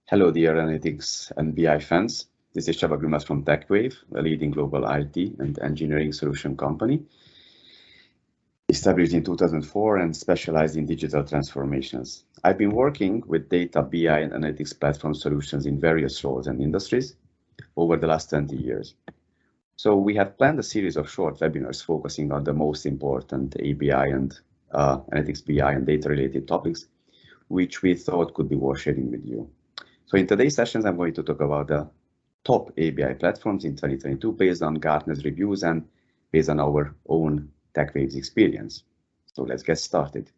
Hello, dear analytics and BI fans. This is Csaba Grimas from TechWave, a leading global IT and engineering solution company, established in 2004 and specialized in digital transformations. I've been working with data, BI, and analytics platform solutions in various roles and industries over the last 20 years. So we have planned a series of short webinars focusing on the most important ABI and analytics, BI, and data-related topics, which we thought could be worth sharing with you. So in today's sessions, I'm going to talk about the top ABI platforms in 2022 based on Gartner's reviews and based on our own TechWave's experience. So let's get started.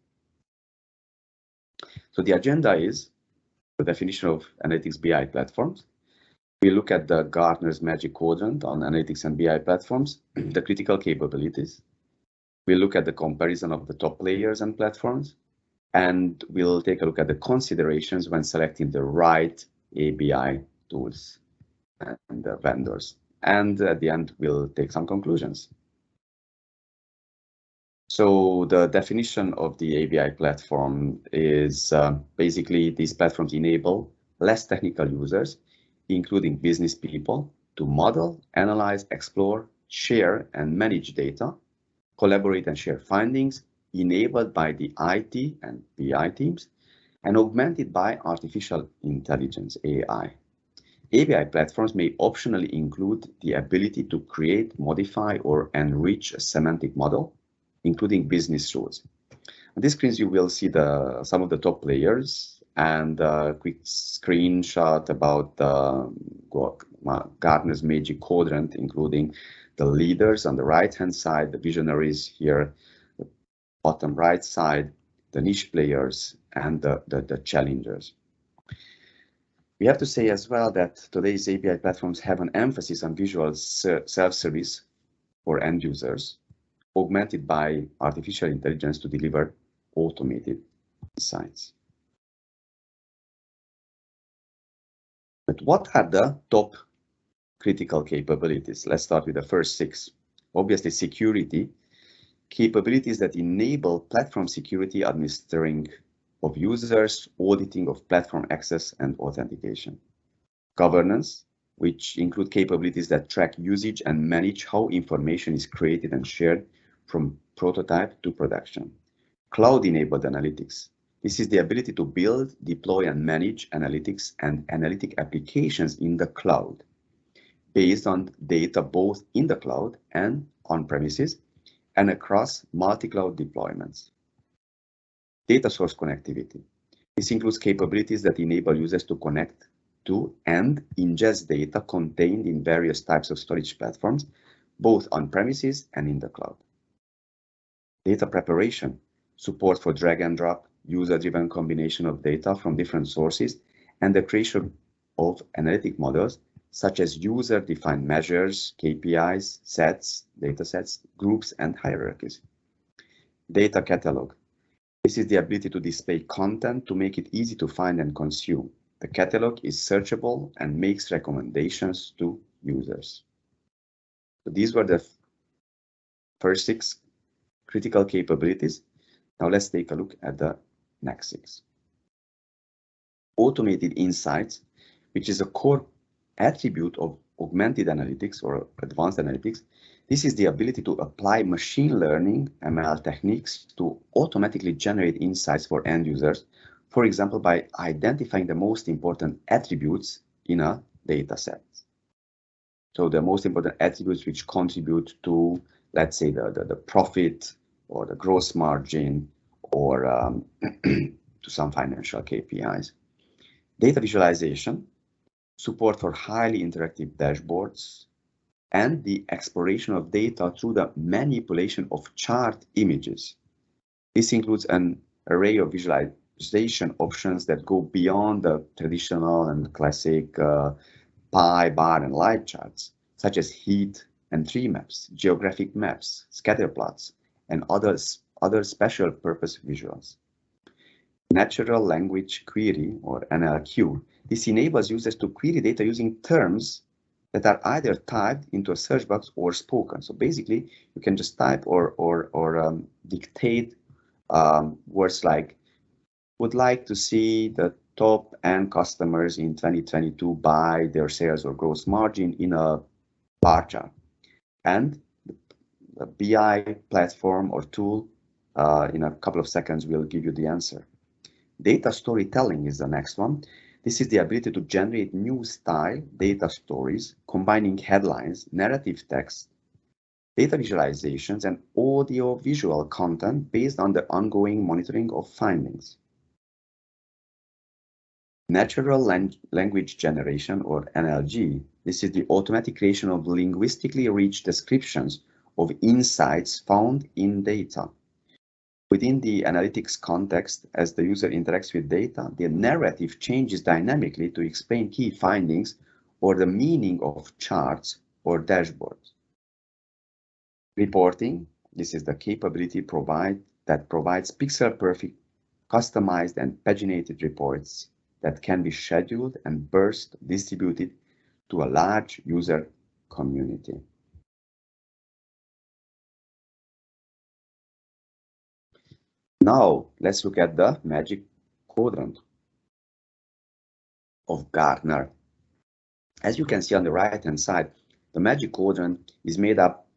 So the agenda is the definition of analytics BI platforms. We look at the Gartner's Magic Quadrant on analytics and BI platforms, the critical capabilities. We look at the comparison of the top players and platforms, and we'll take a look at the considerations when selecting the right ABI tools and the vendors. And at the end, we'll take some conclusions. So the definition of the ABI platform is basically these platforms enable less technical users, including business people, to model, analyze, explore, share, and manage data, collaborate and share findings, enabled by the IT and BI teams, and augmented by artificial intelligence, AI. ABI platforms may optionally include the ability to create, modify, or enrich a semantic model, including business rules. On this screen, you will see some of the top players and a quick screenshot about Gartner's Magic Quadrant, including the leaders on the right-hand side, the visionaries here, the bottom right side, the niche players, and the challengers. We have to say as well that today's API platforms have an emphasis on visual self-service for end users, augmented by artificial intelligence to deliver automated insights. But what are the top critical capabilities? Let's start with the first 6. Obviously, security, capabilities that enable platform security, administering of users, auditing of platform access, and authentication. Governance, which include capabilities that track usage and manage how information is created and shared from prototype to production. Cloud-enabled analytics. This is the ability to build, deploy, and manage analytics and analytic applications in the cloud, based on data both in the cloud and on premises, and across multi-cloud deployments. Data source connectivity. This includes capabilities that enable users to connect to and ingest data contained in various types of storage platforms, both on premises and in the cloud. Data preparation, support for drag and drop, user-driven combination of data from different sources, and the creation of analytic models such as user-defined measures, KPIs, sets, datasets, groups, and hierarchies. Data catalog. This is the ability to display content to make it easy to find and consume. The catalog is searchable and makes recommendations to users. So these were the first 6 critical capabilities. Now let's take a look at the next 6. Automated insights, which is a core attribute of augmented analytics or advanced analytics. This is the ability to apply machine learning ML techniques to automatically generate insights for end users, for example, by identifying the most important attributes in a data set. So the most important attributes which contribute to, let's say, the profit or the gross margin or to some financial KPIs. Data visualization, support for highly interactive dashboards, and the exploration of data through the manipulation of chart images. This includes an array of visualization options that go beyond the traditional and classic pie, bar, and light charts, such as heat and tree maps, geographic maps, scatter plots, and other special purpose visuals. Natural language query, or NLQ. This enables users to query data using terms that are either typed into a search box or spoken. So basically, you can just type or dictate words like, would like to see the top end customers in 2022 by their sales or gross margin in a bar chart. And the BI platform or tool in a couple of seconds will give you the answer. Data storytelling is the next one. This is the ability to generate new style data stories, combining headlines, narrative text, data visualizations, and audio-visual content based on the ongoing monitoring of findings. Natural language generation, or NLG. This is the automatic creation of linguistically rich descriptions of insights found in data. Within the analytics context, as the user interacts with data, the narrative changes dynamically to explain key findings or the meaning of charts or dashboards. Reporting. This is the capability that provides pixel-perfect, customized, and paginated reports that can be scheduled and burst distributed to a large user community. Now, let's look at the Magic Quadrant of Gartner. As you can see on the right-hand side, the Magic Quadrant is made up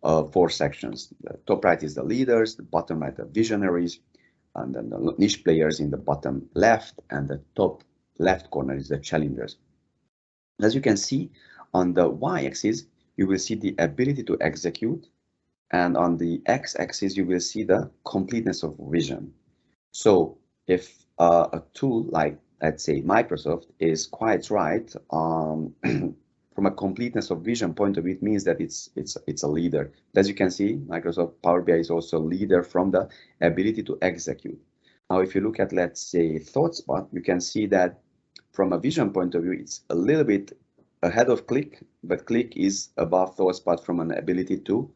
of 4 sections. The top right is the leaders, the bottom right the visionaries, and then the niche players in the bottom left, and the top left corner is the challengers. As you can see, on the y-axis, you will see the ability to execute, and on the x-axis, you will see the completeness of vision. So if a tool like, let's say, Microsoft is quite right from a completeness of vision point of view, it means that it's a leader. As you can see, Microsoft Power BI is also a leader from the ability to execute. Now, if you look at, let's say, ThoughtSpot, you can see that from a vision point of view, it's a little bit ahead of Qlik, but Qlik is above ThoughtSpot from an ability to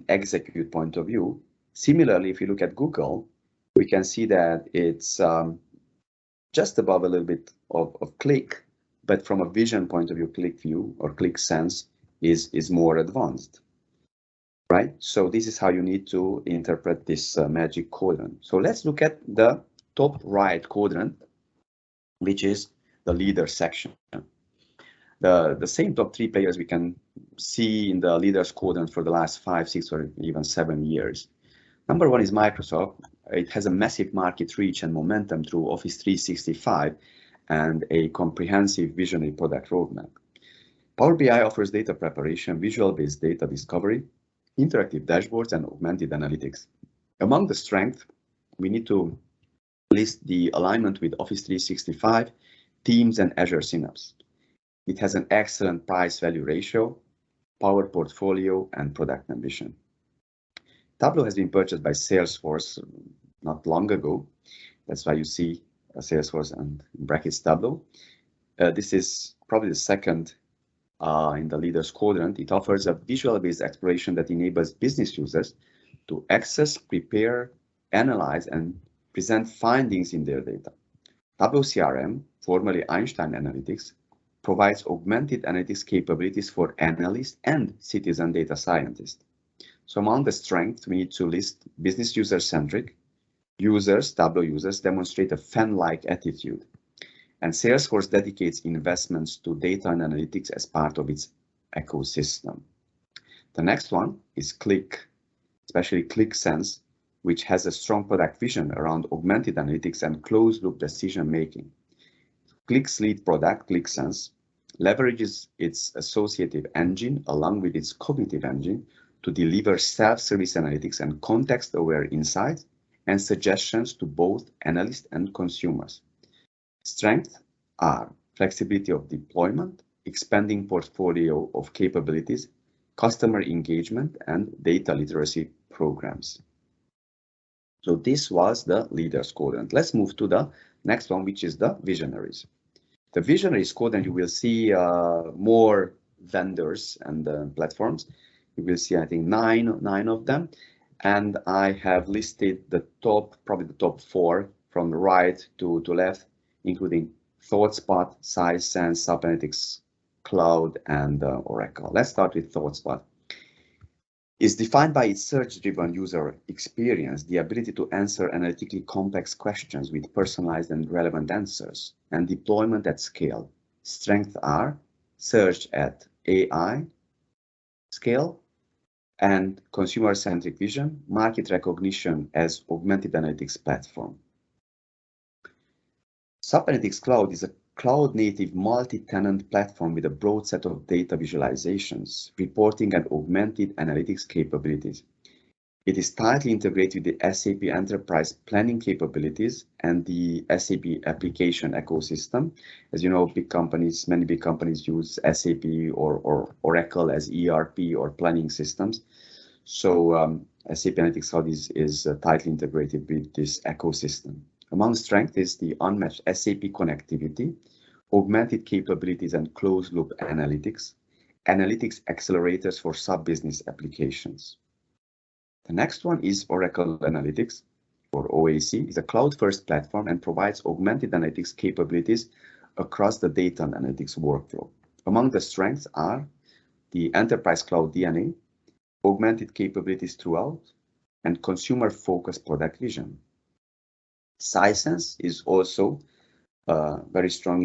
execute point of view. Similarly, if you look at Google, we can see that it's just above a little bit of Qlik, but from a vision point of view, QlikView or Qlik Sense is more advanced, right? So this is how you need to interpret this Magic Quadrant. So let's look at the top right quadrant, which is the leader section. The same top 3 players we can see in the leaders quadrant for the last 5, 6, or even 7 years. Number 1 is Microsoft. It has a massive market reach and momentum through Office 365 and a comprehensive visionary product roadmap. Power BI offers data preparation, visual-based data discovery, interactive dashboards, and augmented analytics. Among the strengths, we need to list the alignment with Office 365, Teams, and Azure Synapse. It has an excellent price-value ratio, power portfolio, and product ambition. Tableau has been purchased by Salesforce not long ago. That's why you see Salesforce and in brackets Tableau. This is probably the second in the leaders quadrant. It offers a visual-based exploration that enables business users to access, prepare, analyze, and present findings in their data. Tableau CRM, formerly Einstein Analytics, provides augmented analytics capabilities for analysts and citizen data scientists. So among the strengths, we need to list business user-centric. Tableau users demonstrate a fan-like attitude. And Salesforce dedicates investments to data and analytics as part of its ecosystem. The next one is Qlik, especially Qlik Sense, which has a strong product vision around augmented analytics and closed-loop decision-making. Qlik's lead product, Qlik Sense, leverages its associative engine along with its cognitive engine to deliver self-service analytics and context-aware insights and suggestions to both analysts and consumers. Strengths are flexibility of deployment, expanding portfolio of capabilities, customer engagement, and data literacy programs. So this was the leaders quadrant. Let's move to the next one, which is the visionaries. The visionaries quadrant, you will see more vendors and platforms. You will see, I think, nine of them. And I have listed the top, probably the top 4 from right to left, including ThoughtSpot, Sisense, SAP Analytics Cloud, and Oracle. Let's start with ThoughtSpot. is defined by its search-driven user experience, the ability to answer analytically complex questions with personalized and relevant answers, and deployment at scale. Strengths are search at AI scale and consumer-centric vision, market recognition as augmented analytics platform. SAP Analytics Cloud is a cloud-native multi-tenant platform with a broad set of data visualizations, reporting, and augmented analytics capabilities. It is tightly integrated with the SAP Enterprise Planning capabilities and the SAP application ecosystem. As you know, many big companies use SAP or Oracle as ERP or planning systems. So SAP Analytics Cloud is tightly integrated with this ecosystem. Among strengths is the unmatched SAP connectivity, augmented capabilities and closed-loop analytics accelerators for sub-business applications. The next one is Oracle Analytics, or OAC, is a cloud-first platform and provides augmented analytics capabilities across the data and analytics workflow. Among the strengths are the enterprise cloud DNA, augmented capabilities throughout, and consumer-focused product vision. Sisense is also very strong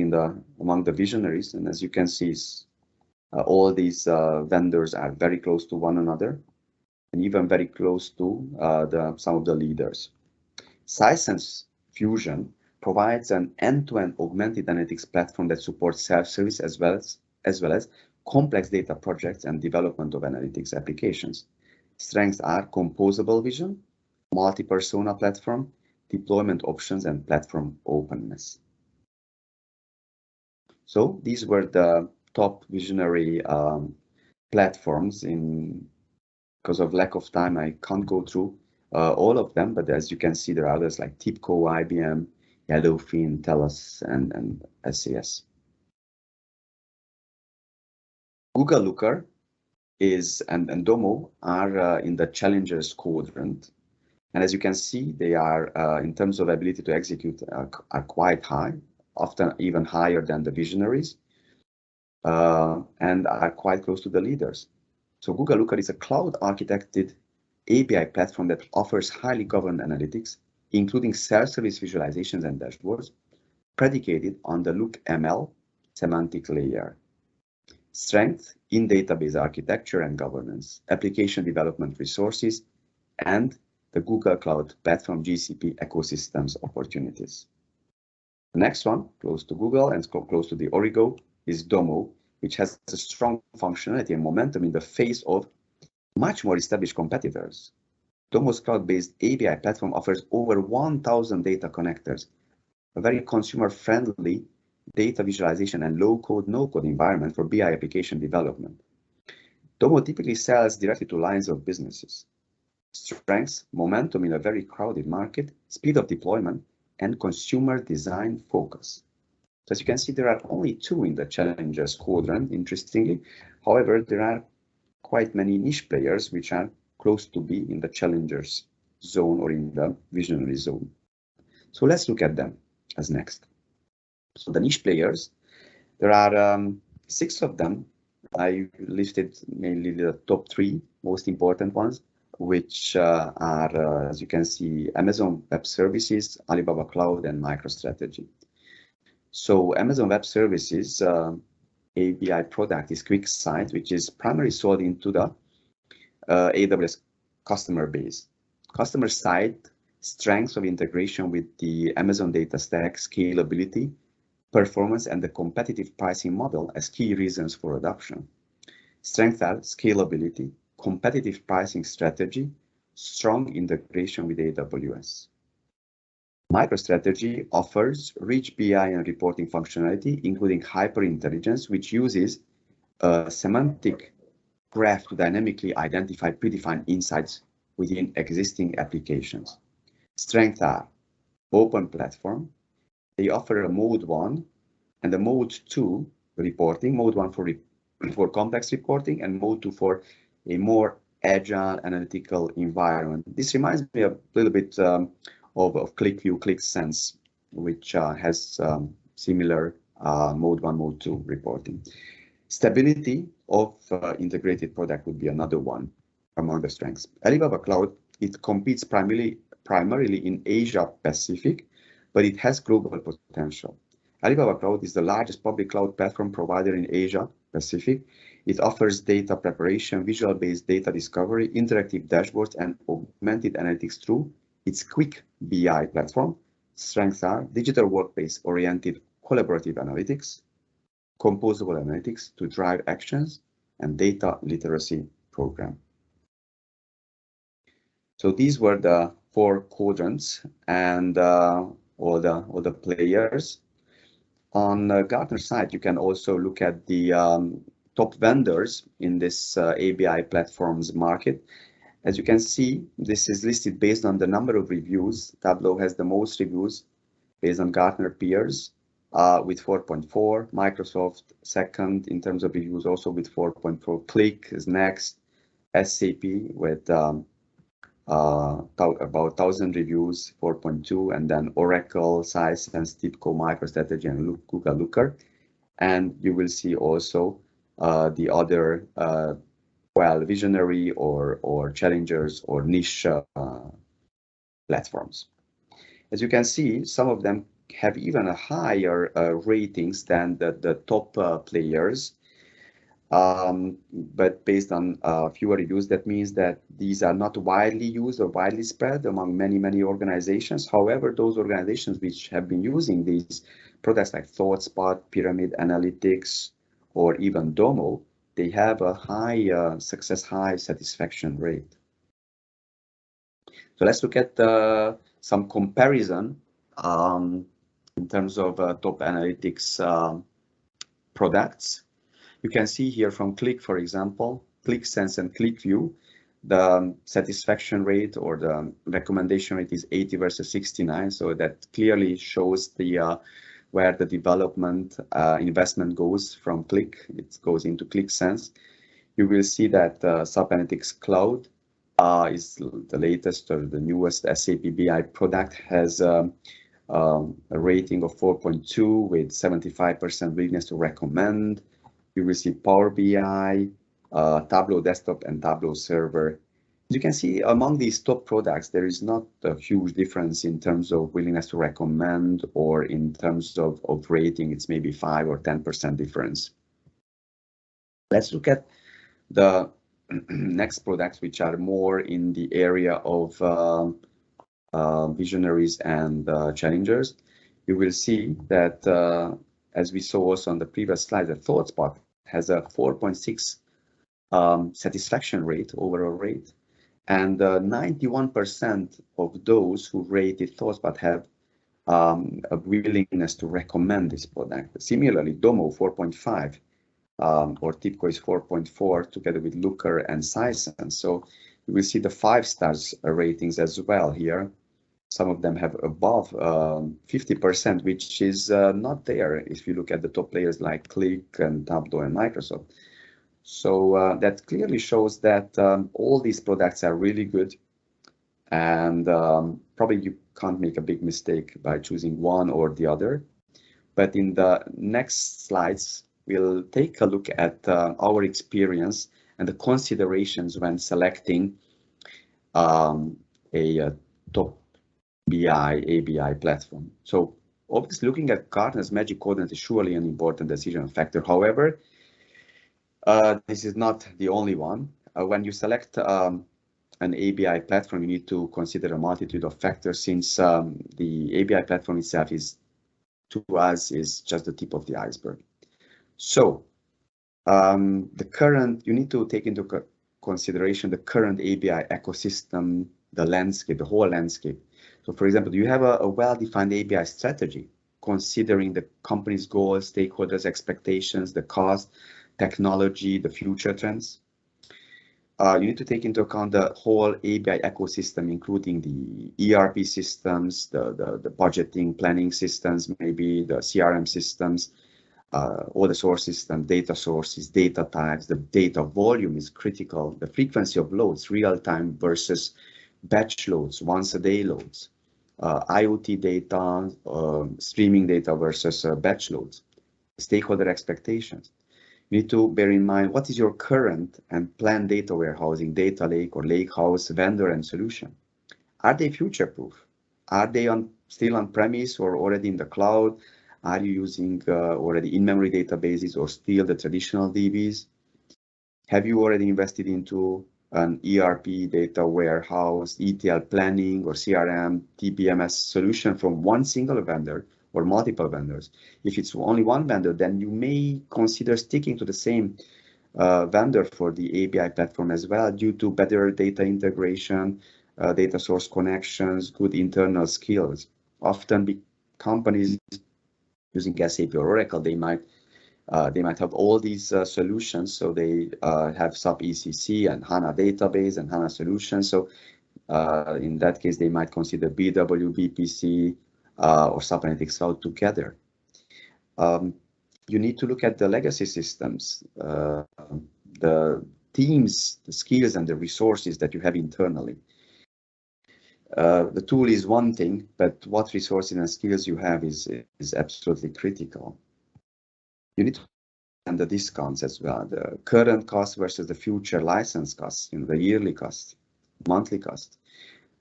among the visionaries, and as you can see, all these vendors are very close to one another, and even very close to some of the leaders. Sisense Fusion provides an end-to-end augmented analytics platform that supports self-service as well as complex data projects and development of analytics applications. Strengths are composable vision, multi-persona platform, deployment options, and platform openness. So these were the top visionary platforms. Because of lack of time, I can't go through all of them, but as you can see, there are others like TIBCO, IBM, Yellowfin, TELUS, and SAS. Google Looker and Domo are in the challengers quadrant. And as you can see, they are, in terms of ability to execute, are quite high, often even higher than the visionaries, and are quite close to the leaders. So Google Looker is a cloud-architected API platform that offers highly governed analytics, including self-service visualizations and dashboards, predicated on the LookML semantic layer. Strength in database architecture and governance, application development resources, and the Google Cloud Platform GCP ecosystems opportunities. The next one, close to Google and close to the Origo, is Domo, which has a strong functionality and momentum in the face of much more established competitors. Domo's cloud-based API platform offers over 1,000 data connectors, a very consumer-friendly data visualization and low-code, no-code environment for BI application development. Domo typically sells directly to lines of businesses. Strengths, momentum in a very crowded market, speed of deployment, and consumer design focus. So as you can see, there are only 2 in the challengers quadrant, interestingly. However, there are quite many niche players which are close to be in the challengers zone or in the visionary zone. So let's look at them as next. So the niche players, there are 6 of them. I listed mainly the top 3 most important ones, which are, as you can see, Amazon Web Services, Alibaba Cloud, and MicroStrategy. So Amazon Web Services API product is QuickSight, which is primarily sold into the AWS customer base. Customer side strengths of integration with the Amazon data stack, scalability, performance, and the competitive pricing model as key reasons for adoption. Strengths are scalability, competitive pricing strategy, strong integration with AWS. MicroStrategy offers rich BI and reporting functionality, including hyperintelligence, which uses a semantic graph to dynamically identify predefined insights within existing applications. Strengths are open platform. They offer a mode 1 and a mode 2 reporting, mode 1 for complex reporting and mode 2 for a more agile analytical environment. This reminds me a little bit of ClickView, ClickSense, which has similar mode 1, mode 2 reporting. Stability of integrated product would be another one. among the strengths. Alibaba Cloud, it competes primarily in Asia Pacific, but it has global potential. Alibaba Cloud is the largest public cloud platform provider in Asia Pacific. It offers data preparation, visual-based data discovery, interactive dashboards, and augmented analytics through its Quick BI platform. Strengths are digital workplace-oriented collaborative analytics, composable analytics to drive actions, and data literacy program. So these were the 4 quadrants and all the players. On Gartner side, you can also look at the top vendors in this A&BI platforms market. As you can see, this is listed based on the number of reviews. Tableau has the most reviews based on Gartner peers with 4.4. Microsoft second in terms of reviews, also with 4.4. Qlik is next. SAP with about 1,000 reviews, 4.2, and then Oracle, Sisense, TIBCO, MicroStrategy, and Google Looker. And you will see also the other visionary or challengers or niche platforms. As you can see, some of them have even a higher ratings than the top players. But based on fewer reviews, that means that these are not widely used or widely spread among many organizations. However, those organizations which have been using these products like ThoughtSpot, Pyramid Analytics, or even Domo, they have a high success, high satisfaction rate. So let's look at some comparison in terms of top analytics products. You can see here from Qlik, for example, ClickSense and QlikView, the satisfaction rate or the recommendation rate is 80 versus 69. So that clearly shows the where the development investment goes from Qlik. It goes into ClickSense. You will see that SAP Analytics Cloud is the latest or the newest SAP BI product, has a rating of 4.2 with 75% willingness to recommend. You will see Power BI, Tableau Desktop, and Tableau Server. You can see among these top products, there is not a huge difference in terms of willingness to recommend or in terms of rating. It's maybe 5 or 10% difference. Let's look at the next products, which are more in the area of visionaries and challengers. You will see that as we saw also on the previous slide, the ThoughtSpot has a 4.6 satisfaction rate, overall rate, and 91% of those who rated ThoughtSpot have a willingness to recommend this product. Similarly, Domo 4.5 or TIBCO is 4.4 together with Looker and Sisense. So you will see the 5 stars ratings as well here. Some of them have above 50%, which is not there if you look at the top players like Qlik and Tableau and Microsoft. So that clearly shows that all these products are really good, and probably you can't make a big mistake by choosing one or the other. But in the next slides, we'll take a look at our experience and the considerations when selecting a top BI, A&BI platform. So obviously looking at Gartner's Magic Quadrant is surely an important decision factor. However, this is not the only one. When you select an A&BI platform, you need to consider a multitude of factors, since the A&BI platform itself is, to us, is just the tip of the iceberg. So you need to take into consideration the current A&BI ecosystem, the landscape, the whole landscape. So for example, do you have a well-defined A&BI strategy, considering the company's goals, stakeholders' expectations, the cost, technology, the future trends? You need to take into account the whole A&BI ecosystem, including the ERP systems, the budgeting, planning systems, maybe the CRM systems, all the source systems, data sources, data types. The data volume is critical. The frequency of loads, real-time versus batch loads, once-a-day loads. IoT data, streaming data versus batch loads. Stakeholder expectations. You need to bear in mind what is your current and planned data warehousing, data lake or lakehouse vendor and solution. Are they future-proof? Are they still on-premise or already in the cloud? Are you using already in-memory databases or still the traditional DBs? Have you already invested into an ERP data warehouse, ETL planning, or CRM, TPMS solution from one single vendor or multiple vendors? If it's only one vendor, then you may consider sticking to the same vendor for the A&BI platform as well, due to better data integration, data source connections, good internal skills. Often companies using SAP or Oracle, they might have all these solutions. So they have SAP ECC and HANA database and HANA solutions. So in that case, they might consider BW, BPC, or SAP Analytics Cloud together. You need to look at the legacy systems, the teams, the skills, and the resources that you have internally. The tool is one thing, but what resources and skills you have is absolutely critical. You need to understand the discounts as well, the current cost versus the future license costs, the yearly cost, monthly cost,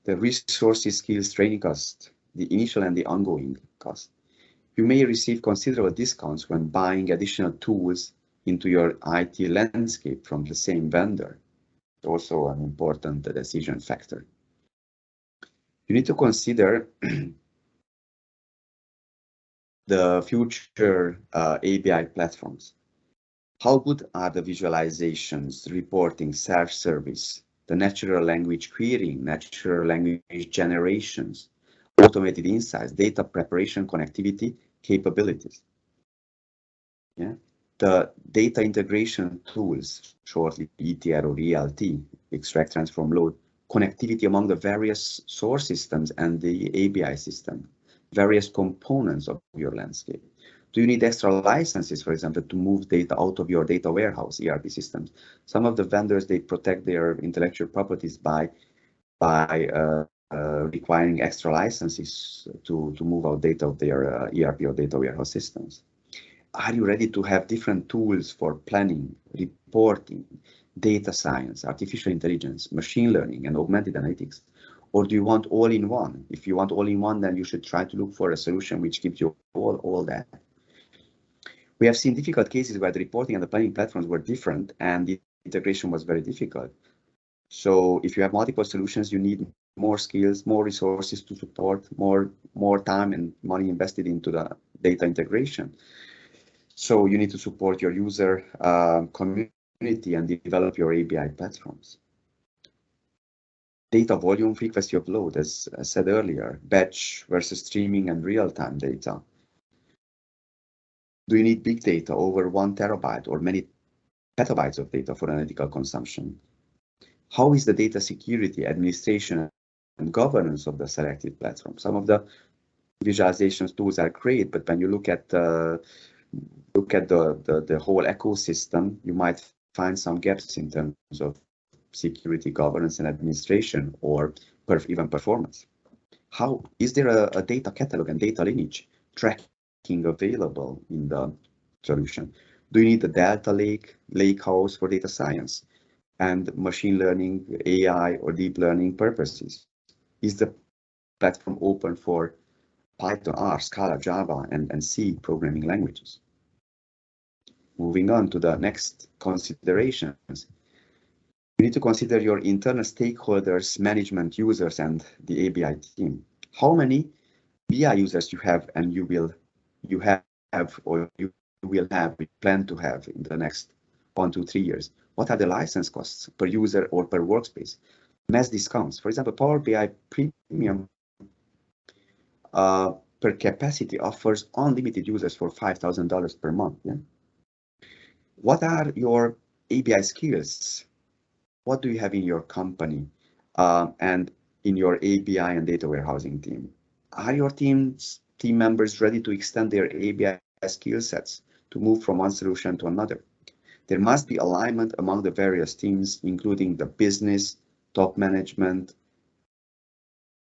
the resources, skills, training cost, the initial and the ongoing cost. You may receive considerable discounts when buying additional tools into your IT landscape from the same vendor. Also an important decision factor. You need to consider the future A&BI platforms. How good are the visualizations, reporting, self-service, the natural language querying, natural language generations, automated insights, data preparation, connectivity, capabilities? Yeah. The data integration tools, shortly ETL or ELT, extract, transform, load, connectivity among the various source systems and the A&BI system, various components of your landscape. Do you need extra licenses, for example, to move data out of your data warehouse ERP systems? Some of the vendors, they protect their intellectual properties by requiring extra licenses to move out data of their ERP or data warehouse systems. Are you ready to have different tools for planning, reporting, data science, artificial intelligence, machine learning, and augmented analytics? Or do you want all-in-one? If you want all-in-one, then you should try to look for a solution which gives you all that. We have seen difficult cases where the reporting and the planning platforms were different and the integration was very difficult. So if you have multiple solutions, you need more skills, more resources to support, more time and money invested into the data integration. So you need to support your user community and develop your A&BI platforms. Data volume, frequency of load, as I said earlier, batch versus streaming and real-time data. Do you need big data over 1 terabyte or many petabytes of data for analytical consumption? How is the data security, administration, and governance of the selected platform? Some of the visualization tools are great, but when you look at the whole ecosystem, you might find some gaps in terms of security, governance, and administration, or even performance. How is there a data catalog and data lineage tracking available in the solution? Do you need a data lake house for data science and machine learning, AI, or deep learning purposes? Is the platform open for Python, R, Scala, Java, and C programming languages? Moving on to the next considerations. You need to consider your internal stakeholders, management, users, and the A&BI team. How many BI users you have and you will plan to have in the next 1 to 3 years? What are the license costs per user or per workspace? Mass discounts. For example, Power BI Premium per capacity offers unlimited users for $5,000 per month. Yeah? What are your A&BI skills? What do you have in your company and in your A&BI and data warehousing team? Are your team members ready to extend their A&BI skill sets to move from one solution to another? There must be alignment among the various teams, including the business, top management,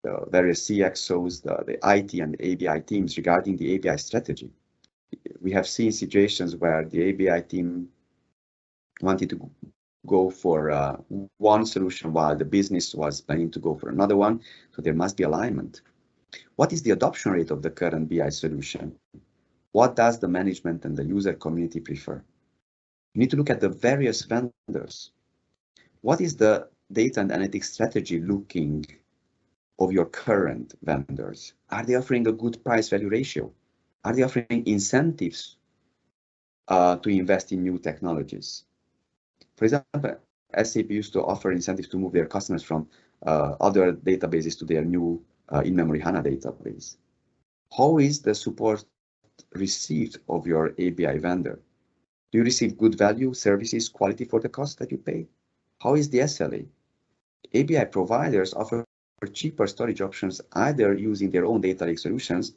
the various CXOs, the IT and the A&BI teams regarding the A&BI strategy. We have seen situations where the A&BI team wanted to go for one solution while the business was planning to go for another one. So there must be alignment. What is the adoption rate of the current BI solution? What does the management and the user community prefer? You need to look at the various vendors. What is the data and analytics strategy looking of your current vendors? Are they offering a good price value ratio? Are they offering incentives to invest in new technologies? For example, SAP used to offer incentives to move their customers from other databases to their new in-memory HANA database. How is the support received of your ABI vendor? Do you receive good value, services, quality for the cost that you pay? How is the SLA? ABI providers offer cheaper storage options, either using their own data lake solutions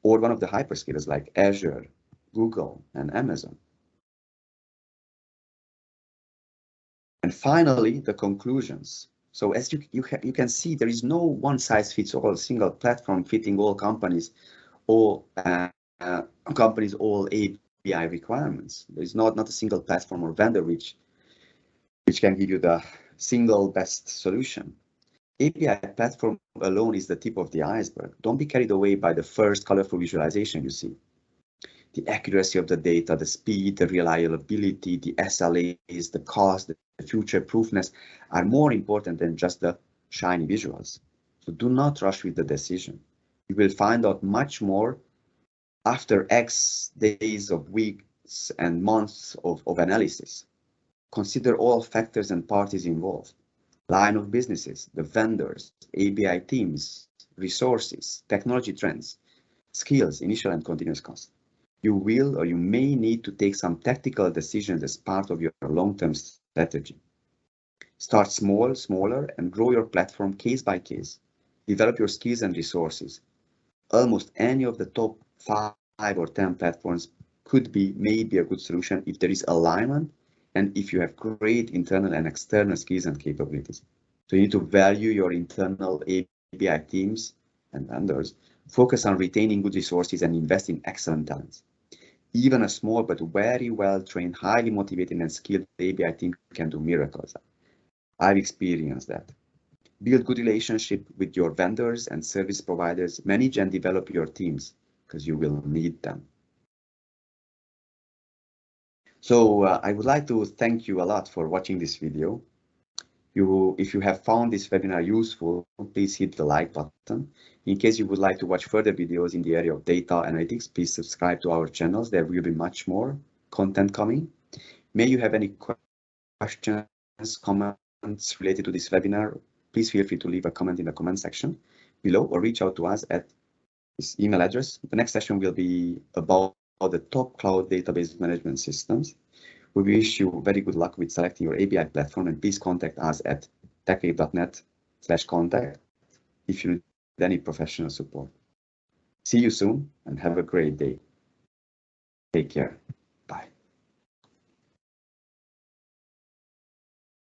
or one of the hyperscalers like Azure, Google, and Amazon. And finally, the conclusions. So as you can see, there is no one-size-fits-all single platform fitting all companies, all ABI requirements. There is not a single platform or vendor which can give you the single best solution. API platform alone is the tip of the iceberg. Don't be carried away by the first colorful visualization you see. The accuracy of the data, the speed, the reliability, the SLAs, the cost, the future proofness are more important than just the shiny visuals. So do not rush with the decision. You will find out much more after X days of weeks and months of analysis. Consider all factors and parties involved. Line of businesses, the vendors, ABI teams, resources, technology trends, skills, initial and continuous cost. You will or you may need to take some tactical decisions as part of your long-term strategy. Start small, smaller, and grow your platform case by case. Develop your skills and resources. Almost any of the top 5 or 10 platforms may be a good solution if there is alignment and if you have great internal and external skills and capabilities. So you need to value your internal ABI teams and vendors, focus on retaining good resources and invest in excellent talents. Even a small but very well-trained, highly motivated and skilled ABI team can do miracles. I've experienced that. Build good relationship with your vendors and service providers. Manage and develop your teams because you will need them. So I would like to thank you a lot for watching this video. If you have found this webinar useful, please hit the like button. In case you would like to watch further videos in the area of data analytics, please subscribe to our channels. There will be much more content coming. May you have any questions, comments related to this webinar, please feel free to leave a comment in the comment section below or reach out to us at this email address. The next session will be about the top cloud database management systems. We wish you very good luck with selecting your ABI platform, and please contact us at techwave.net/contact if you need any professional support. See you soon and have a great day. Take care.